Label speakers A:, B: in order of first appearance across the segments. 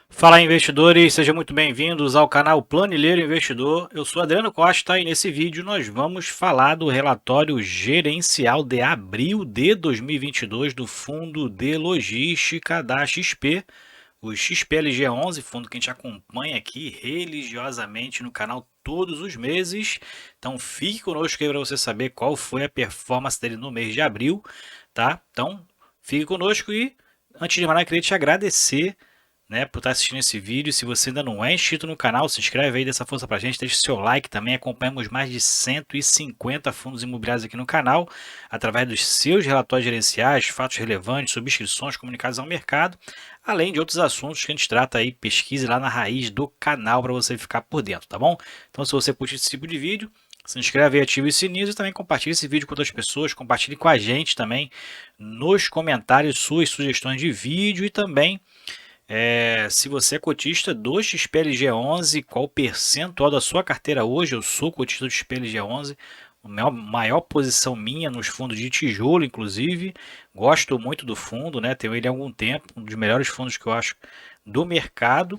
A: Fala investidores, sejam muito bem-vindos ao canal Planilheiro Investidor. Eu sou Adriano Costa e nesse vídeo nós vamos falar do relatório gerencial de abril de 2022 do Fundo de Logística da XP, o XPLG11, fundo que a gente acompanha aqui religiosamente no canal todos os meses. Então fique conosco aí para você saber qual foi a performance dele no mês de abril, tá? Então fique conosco e antes de mais nada eu queria te agradecer, né, por estar assistindo esse vídeo. Se você ainda não é inscrito no canal, se inscreve aí, dê essa força pra gente, deixa seu like também. Acompanhamos mais de 150 fundos imobiliários aqui no canal, através dos seus relatórios gerenciais, fatos relevantes, subscrições, comunicados ao mercado, além de outros assuntos que a gente trata aí. Pesquise lá na raiz do canal para você ficar por dentro, tá bom? Então, se você curte esse tipo de vídeo, se inscreve aí, ativa os sininhos e também compartilhe esse vídeo com outras pessoas. Compartilhe com a gente também nos comentários suas sugestões de vídeo e também se você é cotista do XPLG11, qual o percentual da sua carteira hoje? Eu sou cotista do XPLG11, a maior posição minha nos fundos de tijolo, inclusive. Gosto muito do fundo, né? Tenho ele há algum tempo, um dos melhores fundos que eu acho do mercado,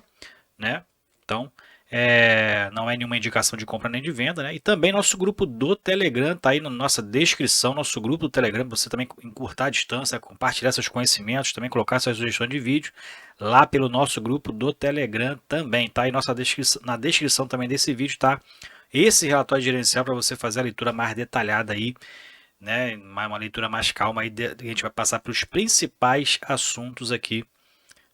A: né? Então, não é nenhuma indicação de compra nem de venda, né? E também nosso grupo do Telegram tá aí na nossa descrição, nosso grupo do Telegram, você também encurtar a distância, compartilhar seus conhecimentos, também colocar suas sugestões de vídeo lá pelo nosso grupo do Telegram também, tá? E na descrição também desse vídeo tá esse relatório gerencial para você fazer a leitura mais detalhada aí, né? Uma leitura mais calma aí, a gente vai passar para os principais assuntos aqui,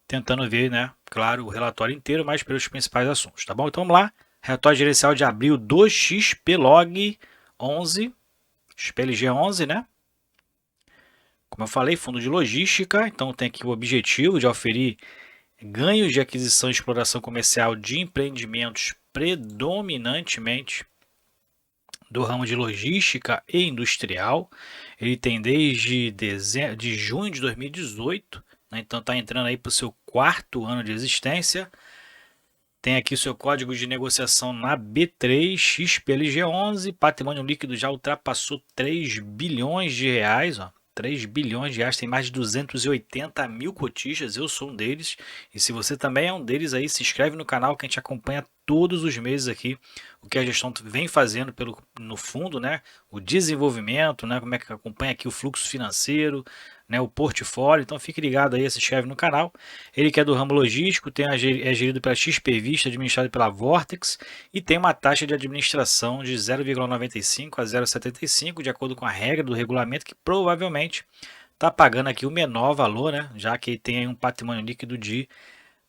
A: tentando ver, né, claro, o relatório inteiro, mas pelos principais assuntos, tá bom? Então vamos lá. Relatório gerencial de abril do XPlog 11, XPLG 11, né? Como eu falei, fundo de logística, então tem aqui o objetivo de oferir ganhos de aquisição e exploração comercial de empreendimentos predominantemente do ramo de logística e industrial. Ele tem de junho de 2018, né? Então está entrando aí para o seu quarto ano de existência. Tem aqui o seu código de negociação na B3, XPLG11, patrimônio líquido já ultrapassou 3 bilhões de reais, ó. 3 bilhões de reais, tem mais de 280 mil cotistas, eu sou um deles. E se você também é um deles aí, se inscreve no canal que a gente acompanha todos os meses aqui o que a gestão vem fazendo no fundo, né? O desenvolvimento, né? Como é que acompanha aqui o fluxo financeiro, né? O portfólio. Então fique ligado aí, se inscreve no canal. Ele que é do ramo logístico, é gerido pela XP Vista, administrado pela Vortex, e tem uma taxa de administração de 0,95 a 0,75, de acordo com a regra do regulamento, que provavelmente está pagando aqui o menor valor, né? Já que tem um patrimônio líquido de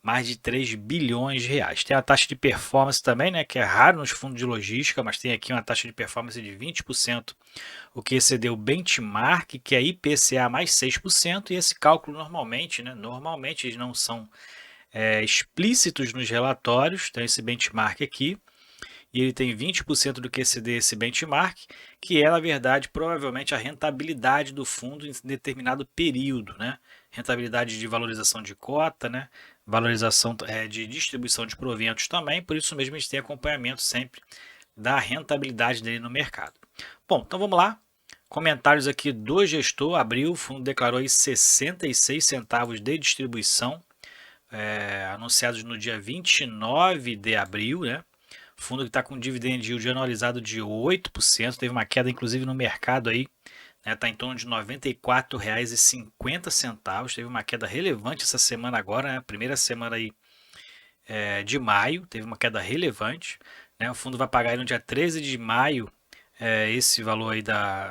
A: mais de 3 bilhões de reais. Tem a taxa de performance também, né, que é raro nos fundos de logística, mas tem aqui uma taxa de performance de 20%, o que excedeu o benchmark, que é IPCA mais 6%, e esse cálculo normalmente, né, eles não são explícitos nos relatórios, tem esse benchmark aqui, e ele tem 20% do que exceder esse benchmark, que é, na verdade, provavelmente a rentabilidade do fundo em determinado período, né? Rentabilidade de valorização de cota, né? Valorização de distribuição de proventos também, por isso mesmo a gente tem acompanhamento sempre da rentabilidade dele no mercado. Bom, então vamos lá. Comentários aqui do gestor. Abril, o fundo declarou aí 66 centavos de distribuição, anunciados no dia 29 de abril, né? Fundo que está com dividend yield anualizado de 8%, teve uma queda inclusive no mercado aí, né? Está em torno de R$ 94,50, teve uma queda relevante essa semana agora, né? Primeira semana aí de maio, teve uma queda relevante, né? O fundo vai pagar aí no dia 13 de maio esse valor aí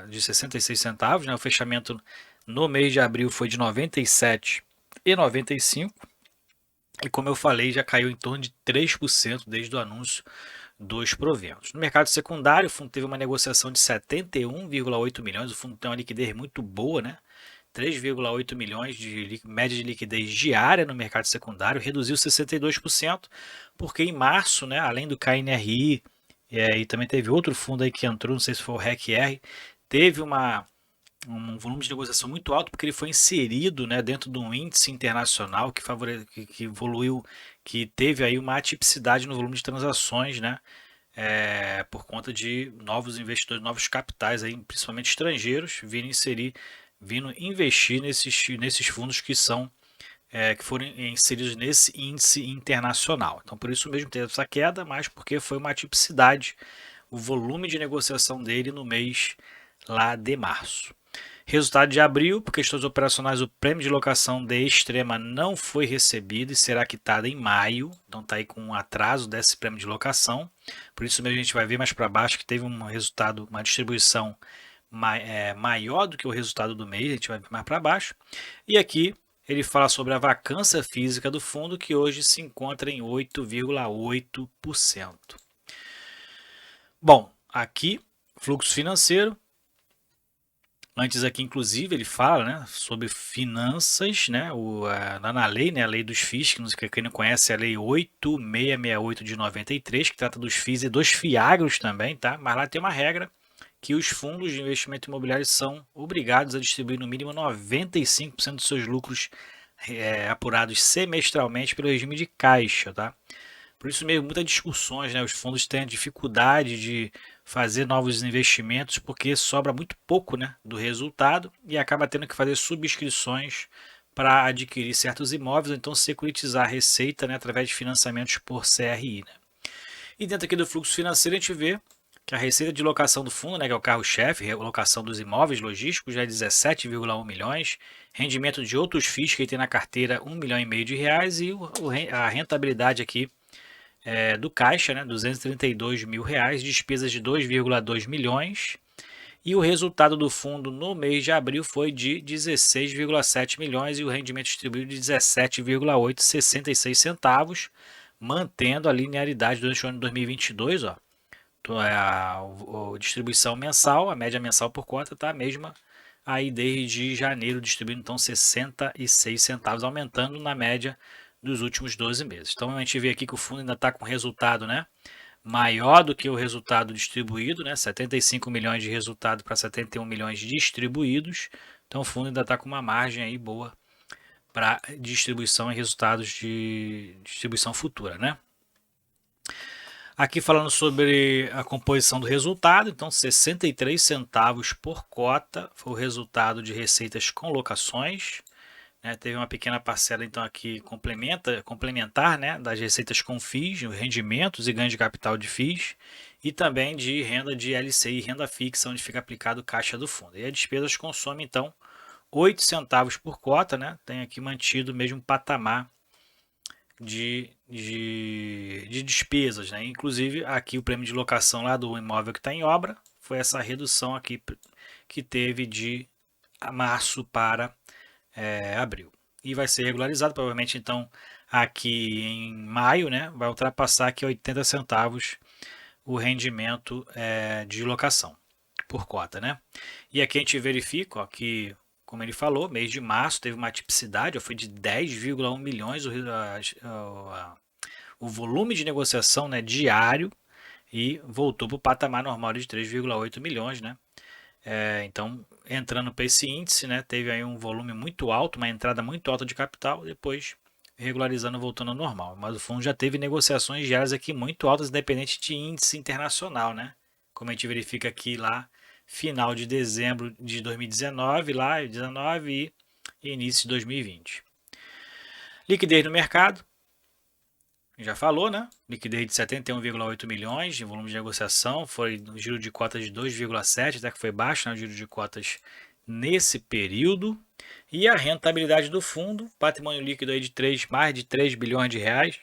A: de 66 centavos, né? O fechamento no mês de abril foi de 97,95 e como eu falei, já caiu em torno de 3% desde o anúncio dos proventos. No mercado secundário, o fundo teve uma negociação de 71,8 milhões, o fundo tem uma liquidez muito boa, né? 3,8 milhões de média de liquidez diária no mercado secundário, reduziu 62%, porque em março, né, além do KNRI, e também teve outro fundo aí que entrou, não sei se foi o RECR, teve um volume de negociação muito alto, porque ele foi inserido, né, dentro de um índice internacional que evoluiu, que teve aí uma atipicidade no volume de transações, né, por conta de novos investidores, novos capitais, aí, principalmente estrangeiros, vindo investir nesses fundos que são que foram inseridos nesse índice internacional. Então, por isso mesmo teve essa queda, mas porque foi uma atipicidade o volume de negociação dele no mês lá de março. Resultado de abril, por questões operacionais, o prêmio de locação de Extrema não foi recebido e será quitado em maio. Então está aí com um atraso desse prêmio de locação. Por isso mesmo a gente vai ver mais para baixo que teve um resultado, uma distribuição maior do que o resultado do mês. A gente vai ver mais para baixo. E aqui ele fala sobre a vacância física do fundo, que hoje se encontra em 8,8%. Bom, aqui, fluxo financeiro. Antes aqui, inclusive, ele fala, né, sobre finanças, né, na lei, né, a lei dos FIIs, que quem não conhece é a lei 8668 de 93, que trata dos FIIs e dos FIAGROS também, tá? Mas lá tem uma regra que os fundos de investimento imobiliário são obrigados a distribuir no mínimo 95% dos seus lucros apurados semestralmente pelo regime de caixa, tá? Por isso mesmo, muitas discussões, né? Os fundos têm a dificuldade de fazer novos investimentos porque sobra muito pouco, né, do resultado e acaba tendo que fazer subscrições para adquirir certos imóveis ou então securitizar a receita, né, através de financiamentos por CRI. Né? E dentro aqui do fluxo financeiro a gente vê que a receita de locação do fundo, né, que é o carro-chefe, locação dos imóveis logísticos, já é 17,1 milhões, rendimento de outros FIIs que ele tem na carteira, 1,5 milhão de reais e a rentabilidade aqui do caixa, né, 232 mil reais, despesas de 2,2 milhões e o resultado do fundo no mês de abril foi de 16,7 milhões e o rendimento distribuído de 17,8, 66 centavos, mantendo a linearidade durante o ano de 2022, ó. Então, a distribuição mensal, a média mensal por cota está a mesma aí desde janeiro, distribuindo então 66 centavos, aumentando na média dos últimos 12 meses. Então a gente vê aqui que o fundo ainda está com resultado, né, maior do que o resultado distribuído, né, 75 milhões de resultado para 71 milhões distribuídos. Então o fundo ainda está com uma margem aí boa para distribuição e resultados de distribuição futura, né? Aqui falando sobre a composição do resultado, então 63 centavos por cota foi o resultado de receitas com locações. Né, teve uma pequena parcela então aqui complementar, né, das receitas com FIIs, rendimentos e ganhos de capital de FIIs e também de renda de LCI, renda fixa, onde fica aplicado o caixa do fundo. E as despesas consomem então 8 centavos por cota, né, tem aqui mantido o mesmo patamar de despesas. Né? Inclusive aqui o prêmio de locação lá do imóvel que está em obra foi essa redução aqui que teve de março para abril. E vai ser regularizado, provavelmente então aqui em maio, né, vai ultrapassar aqui 80 centavos o rendimento de locação por cota. Né? E aqui a gente verifica ó, que, como ele falou, mês de março teve uma tipicidade, ó, foi de 10,1 milhões o volume de negociação, né, diário e voltou para o patamar normal de 3,8 milhões. Né? Então, entrando para esse índice, né, teve aí um volume muito alto, uma entrada muito alta de capital, depois regularizando, voltando ao normal. Mas o fundo já teve negociações diárias aqui muito altas, independente de índice internacional, né? Como a gente verifica aqui lá, final de dezembro de 2019, lá 19 e início de 2020. Liquidez no mercado, já falou, né? Liquidez de 71,8 milhões de volume de negociação, foi um giro de cotas de 2,7, até que foi baixo, né? O giro de cotas nesse período. E a rentabilidade do fundo, patrimônio líquido aí de mais de 3 bilhões de reais.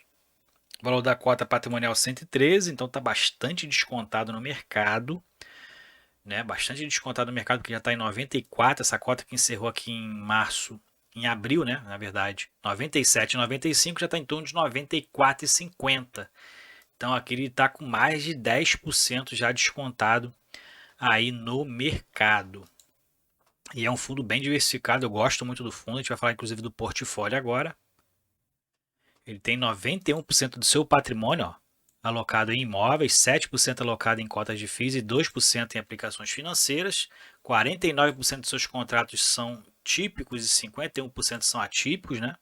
A: O valor da cota patrimonial 113, então está bastante descontado no mercado. Né? Bastante descontado no mercado, porque já está em 94, essa cota que encerrou aqui em março, em abril, né, na verdade, 97 e 95 já está em torno de 94,50. Então aqui ele está com mais de 10% já descontado aí no mercado. E é um fundo bem diversificado, eu gosto muito do fundo, a gente vai falar inclusive do portfólio agora. Ele tem 91% do seu patrimônio alocado em imóveis, 7% alocado em cotas de FIIs e 2% em aplicações financeiras. 49% dos seus contratos são típicos e 51% são atípicos, né?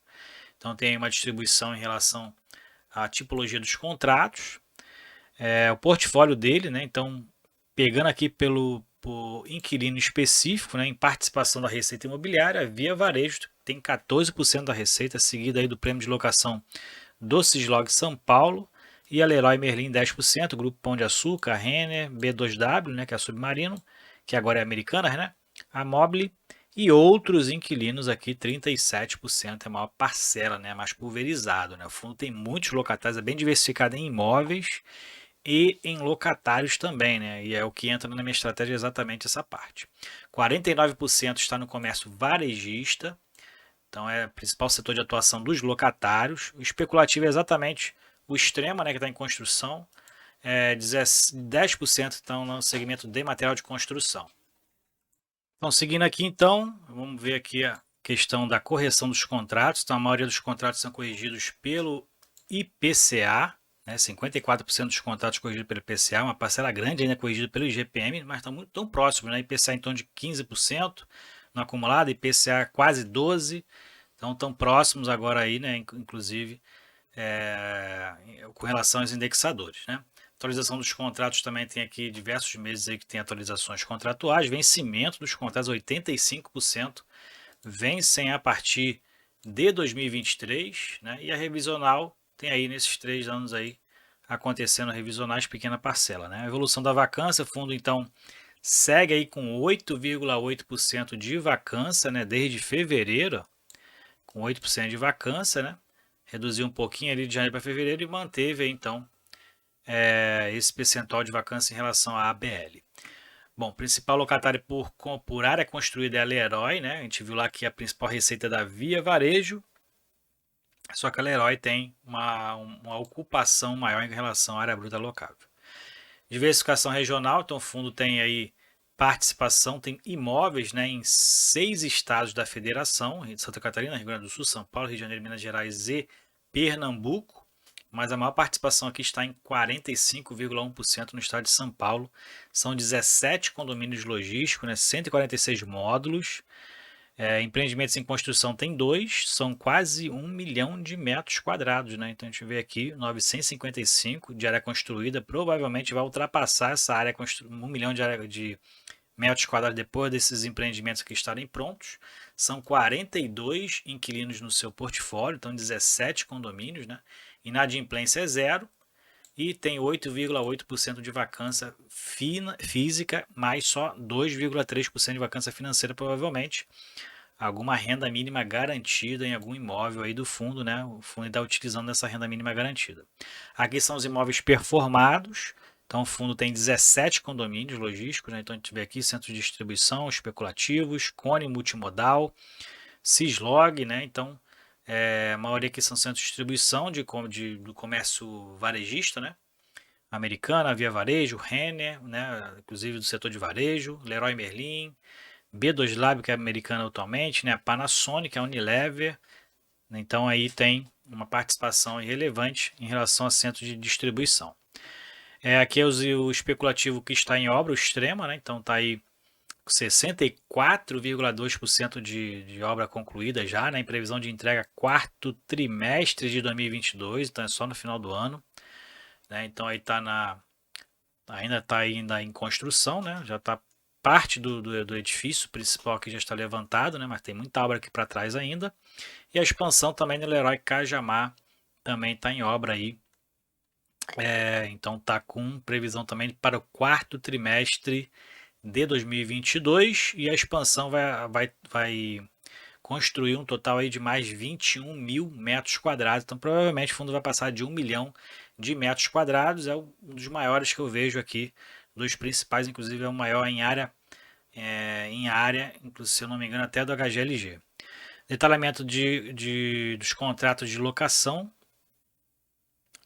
A: Então tem uma distribuição em relação à tipologia dos contratos. O portfólio dele, né? Então, pegando aqui por inquilino específico, né? Em participação da receita imobiliária, Via Varejo tem 14% da receita, seguida aí do prêmio de locação do Cislog São Paulo e a Leroy Merlin 10%, Grupo Pão de Açúcar, Renner, B2W, né, que é a Submarino, que agora é Americanas, né, a Mobile e outros inquilinos aqui, 37%, é a maior parcela, né, mais pulverizado, né, o fundo tem muitos locatários, é bem diversificado em imóveis e em locatários também, né? E é o que entra na minha estratégia exatamente essa parte. 49% está no comércio varejista, então é o principal setor de atuação dos locatários. O especulativo é exatamente o extremo, né, que está em construção. 10% estão no segmento de material de construção. Então, seguindo aqui, então, vamos ver aqui a questão da correção dos contratos. Então, a maioria dos contratos são corrigidos pelo IPCA, né? 54% dos contratos corrigidos pelo IPCA, uma parcela grande ainda corrigida pelo IGPM, mas estão muito tão próximos, né? IPCA em torno de 15% no acumulado, IPCA quase 12%, então estão próximos agora aí, né? Inclusive com relação aos indexadores, né? Atualização dos contratos também tem aqui diversos meses aí que tem atualizações contratuais, vencimento dos contratos, 85% vencem a partir de 2023, né? E a revisional tem aí nesses 3 anos aí acontecendo revisionais pequena parcela, né? A evolução da vacância, o fundo então segue aí com 8,8% de vacância, né? Desde fevereiro, com 8% de vacância, né? Reduziu um pouquinho ali de janeiro para fevereiro e manteve aí, então esse percentual de vacância em relação à ABL. Bom, principal locatário por área construída é a Leroy, né? A gente viu lá que a principal receita é da Via Varejo, só que a Leroy tem uma ocupação maior em relação à área bruta locável. Diversificação regional, então o fundo tem aí participação, tem imóveis, né, em 6 estados da federação, Santa Catarina, Rio Grande do Sul, São Paulo, Rio de Janeiro, Minas Gerais e Pernambuco, mas a maior participação aqui está em 45,1% no estado de São Paulo. São 17 condomínios logísticos, né, 146 módulos. Empreendimentos em construção tem 2, são quase 1 milhão de metros quadrados, né? Então a gente vê aqui 955 de área construída, provavelmente vai ultrapassar essa área 1 milhão de metros quadrados depois desses empreendimentos que estarem prontos. São 42 inquilinos no seu portfólio, então 17 condomínios, né? Inadimplência é zero e tem 8,8% de vacância física, mais só 2,3% de vacância financeira, provavelmente alguma renda mínima garantida em algum imóvel aí do fundo, né? O fundo está utilizando essa renda mínima garantida. Aqui são os imóveis performados. Então o fundo tem 17 condomínios logísticos, né? Então a gente vê aqui centros de distribuição, especulativos, Cone multimodal, Cislog, né? Então a maioria aqui são centros de distribuição do comércio varejista, né? Americana, Via Varejo, Renner, né? Inclusive do setor de varejo, Leroy Merlin, B2W, que é americana atualmente, né? A Panasonic, a Unilever. Então aí tem uma participação relevante em relação a centros de distribuição. Aqui é o especulativo que está em obra, o extrema, né? Então está aí 64,2% de obra concluída já, né? Em previsão de entrega quarto trimestre de 2022, então é só no final do ano, né? Então aí ainda está ainda em construção, né? Já está parte do edifício principal que já está levantado, né? Mas tem muita obra aqui para trás ainda. E a expansão também no Leroy Cajamar também está em obra aí. Então está com previsão também para o quarto trimestre de 2022 e a expansão vai construir um total aí de mais 21 mil metros quadrados. Então provavelmente o fundo vai passar de 1 milhão de metros quadrados. É um dos maiores que eu vejo aqui, dos principais, inclusive é o maior em área, inclusive, se eu não me engano, até do HGLG. Detalhamento dos contratos de locação.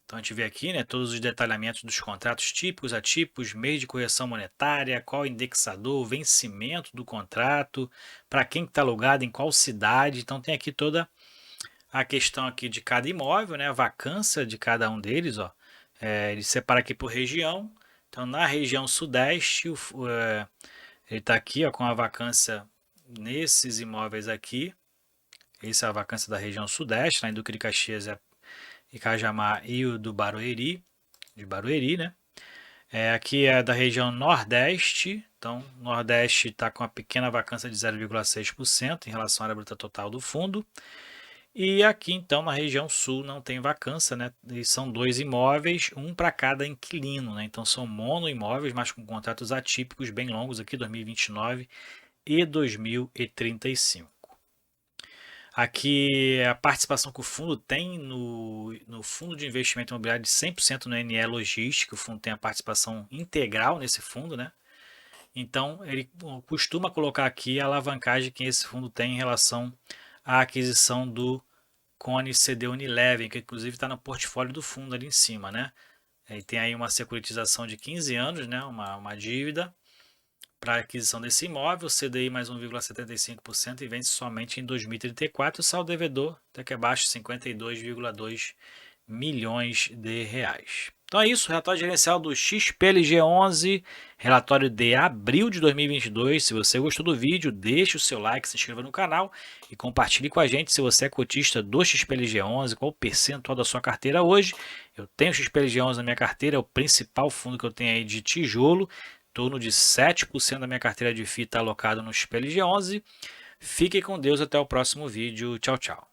A: Então a gente vê aqui, né, todos os detalhamentos dos contratos típicos, atípicos, mês de correção monetária, qual indexador, vencimento do contrato, para quem está alugado, em qual cidade. Então tem aqui toda a questão aqui de cada imóvel, né, a vacância de cada um deles, ó. Ele separa aqui por região. Então na região sudeste, ele está aqui, ó, com a vacância nesses imóveis aqui. Essa é a vacância da região sudeste, lá em Duque de Caxias e Cajamar e o do Barueri, né? Aqui é da região nordeste, Então, o Nordeste está com uma pequena vacância de 0,6% em relação à área bruta total do fundo. E aqui, então, na região Sul não tem vacância, né? E são 2 imóveis, um para cada inquilino, né? Então, são monoimóveis, mas com contratos atípicos bem longos aqui, 2029 e 2035. Aqui a participação que o fundo tem no fundo de investimento imobiliário de 100% no NE Logística, o fundo tem a participação integral nesse fundo, né? Então ele costuma colocar aqui a alavancagem que esse fundo tem em relação à aquisição do Cone CD Unilever, que inclusive está no portfólio do fundo ali em cima, né? E tem aí uma securitização de 15 anos, né? Uma dívida para a aquisição desse imóvel, CDI mais 1,75% e vence somente em 2034, o saldo devedor até que abaixo de 52,2 milhões de reais. Então é isso, relatório gerencial do XPLG11, relatório de abril de 2022. Se você gostou do vídeo, deixe o seu like, se inscreva no canal e compartilhe com a gente se você é cotista do XPLG11, qual o percentual da sua carteira hoje. Eu tenho o XPLG11 na minha carteira, é o principal fundo que eu tenho aí de tijolo, em torno de 7% da minha carteira de FII está alocado no XPLG11. Fique com Deus, até o próximo vídeo. Tchau, tchau.